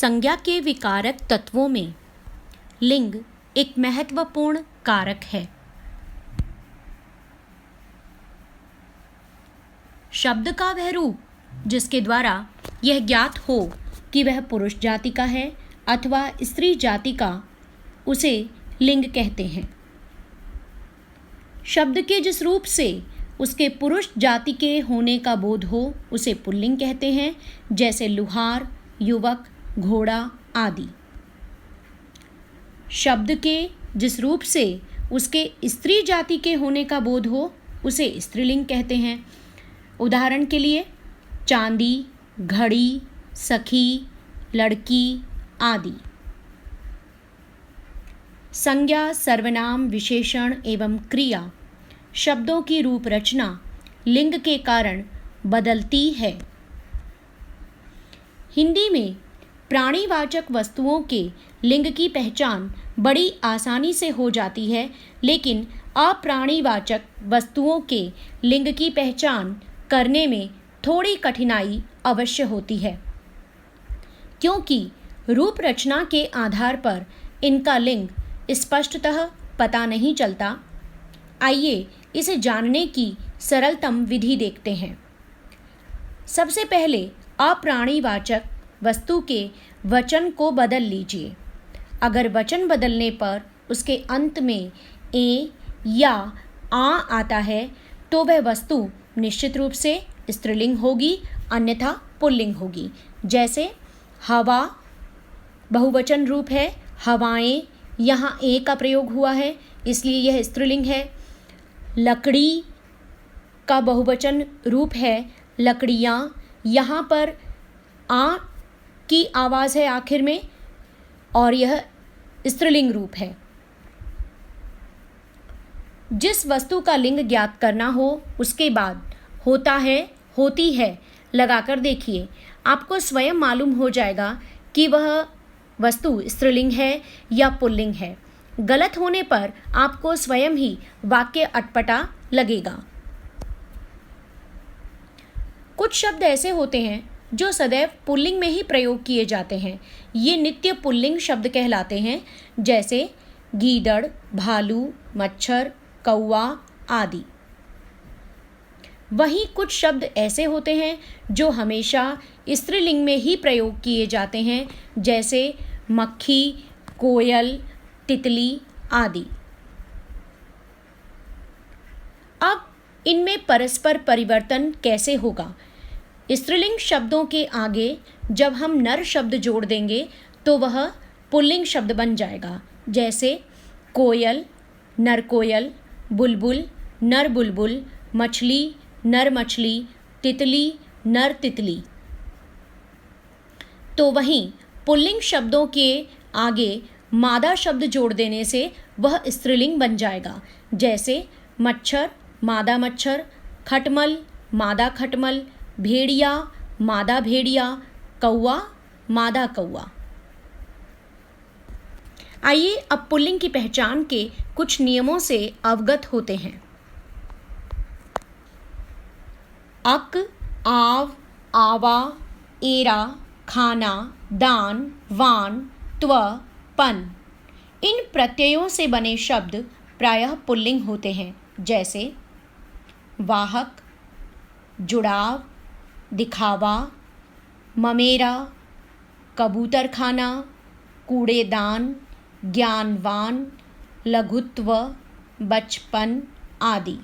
संज्ञा के विकारक तत्वों में लिंग एक महत्वपूर्ण कारक है। शब्द का वह रूप जिसके द्वारा यह ज्ञात हो कि वह पुरुष जाति का है अथवा स्त्री जाति का, उसे लिंग कहते हैं। शब्द के जिस रूप से उसके पुरुष जाति के होने का बोध हो उसे पुल्लिंग कहते हैं, जैसे लुहार, युवक, घोड़ा आदि। शब्द के जिस रूप से उसके स्त्री जाति के होने का बोध हो उसे स्त्रीलिंग कहते हैं। उदाहरण के लिए चांदी, घड़ी, सखी, लड़की आदि। संज्ञा, सर्वनाम, विशेषण एवं क्रिया शब्दों की रूप रचना लिंग के कारण बदलती है। हिंदी में प्राणीवाचक वस्तुओं के लिंग की पहचान बड़ी आसानी से हो जाती है, लेकिन अप्राणीवाचक वस्तुओं के लिंग की पहचान करने में थोड़ी कठिनाई अवश्य होती है, क्योंकि रूप रचना के आधार पर इनका लिंग स्पष्टतः पता नहीं चलता। आइए इसे जानने की सरलतम विधि देखते हैं। सबसे पहले अप्राणीवाचक वस्तु के वचन को बदल लीजिए। अगर वचन बदलने पर उसके अंत में ए या आ आता है तो वह वस्तु निश्चित रूप से स्त्रीलिंग होगी, अन्यथा पुल्लिंग होगी। जैसे हवा बहुवचन रूप है, हवाएं, यहाँ ए का प्रयोग हुआ है इसलिए यह स्त्रीलिंग है। लकड़ी का बहुवचन रूप है लकड़ियाँ, यहाँ पर आ की आवाज़ है आखिर में और यह स्त्रीलिंग रूप है। जिस वस्तु का लिंग ज्ञात करना हो उसके बाद होता है, होती है लगाकर देखिए, आपको स्वयं मालूम हो जाएगा कि वह वस्तु स्त्रीलिंग है या पुल्लिंग है। गलत होने पर आपको स्वयं ही वाक्य अटपटा लगेगा। कुछ शब्द ऐसे होते हैं जो सदैव पुल्लिंग में ही प्रयोग किए जाते हैं। ये नित्य पुल्लिंग शब्द कहलाते हैं, जैसे गीदड़, भालू, मच्छर, कौवा आदि। वहीं कुछ शब्द ऐसे होते हैं जो हमेशा स्त्रीलिंग में ही प्रयोग किए जाते हैं, जैसे मक्खी, कोयल, तितली आदि। अब इनमें परस्पर परिवर्तन कैसे होगा? स्त्रीलिंग शब्दों के आगे जब हम नर शब्द जोड़ देंगे तो वह पुल्लिंग शब्द बन जाएगा। जैसे कोयल, नर कोयल, बुलबुल, नर बुलबुल, मछली, नर मछली, तितली, नर तितली। तो वहीं पुल्लिंग शब्दों के आगे मादा शब्द जोड़ देने से वह स्त्रीलिंग बन जाएगा। जैसे मच्छर, मादा मच्छर, खटमल, मादा खटमल, भेड़िया, मादा भेड़िया, कौवा, मादा कौवा। आइए अब पुल्लिंग की पहचान के कुछ नियमों से अवगत होते हैं। अक, आव, आवा, एरा, खाना, दान, वान, त्व, पन। इन प्रत्ययों से बने शब्द प्रायः पुल्लिंग होते हैं, जैसे वाहक, जुड़ाव, दिखावा, ममेरा, कबूतरखाना, कूड़ेदान, ज्ञानवान, लघुत्व, बचपन आदि।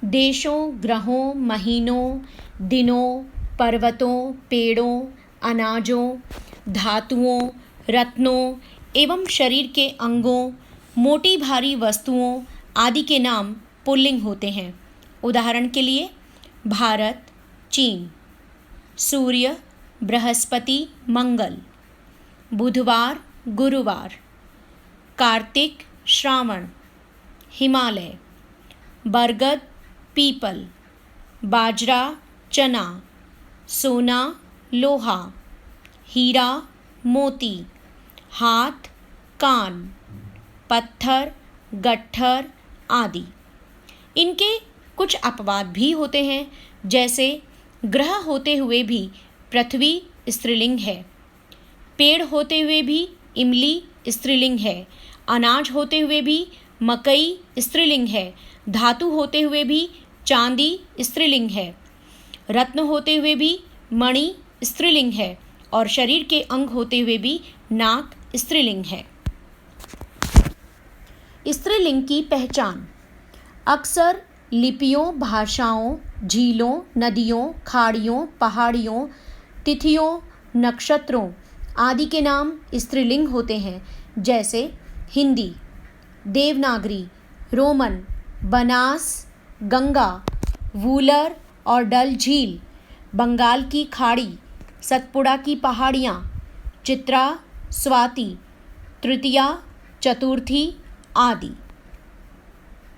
देशों, ग्रहों, महीनों, दिनों, पर्वतों, पेड़ों, अनाजों, धातुओं, रत्नों एवं शरीर के अंगों, मोटी भारी वस्तुओं आदि के नाम पुल्लिंग होते हैं। उदाहरण के लिए भारत, चीन, सूर्य, बृहस्पति, मंगल, बुधवार, गुरुवार, कार्तिक, श्रावण, हिमालय, बरगद, पीपल, बाजरा, चना, सोना, लोहा, हीरा, मोती, हाथ, कान, पत्थर, गट्ठर आदि। इनके कुछ अपवाद भी होते हैं, जैसे ग्रह होते हुए भी पृथ्वी स्त्रीलिंग है। पेड़ होते हुए भी इमली स्त्रीलिंग है। अनाज होते हुए भी मकई स्त्रीलिंग है। धातु होते हुए भी चांदी स्त्रीलिंग है। रत्न होते हुए भी मणि स्त्रीलिंग है। और शरीर के अंग होते हुए भी नाक स्त्रीलिंग है। स्त्रीलिंग की पहचान। अक्सर लिपियों, भाषाओं, झीलों, नदियों, खाड़ियों, पहाड़ियों, तिथियों, नक्षत्रों आदि के नाम स्त्रीलिंग होते हैं, जैसे हिंदी, देवनागरी, रोमन, बनास, गंगा, वूलर और डल झील, बंगाल की खाड़ी, सतपुड़ा की पहाड़ियाँ, चित्रा, स्वाति, तृतीया, चतुर्थी आदि।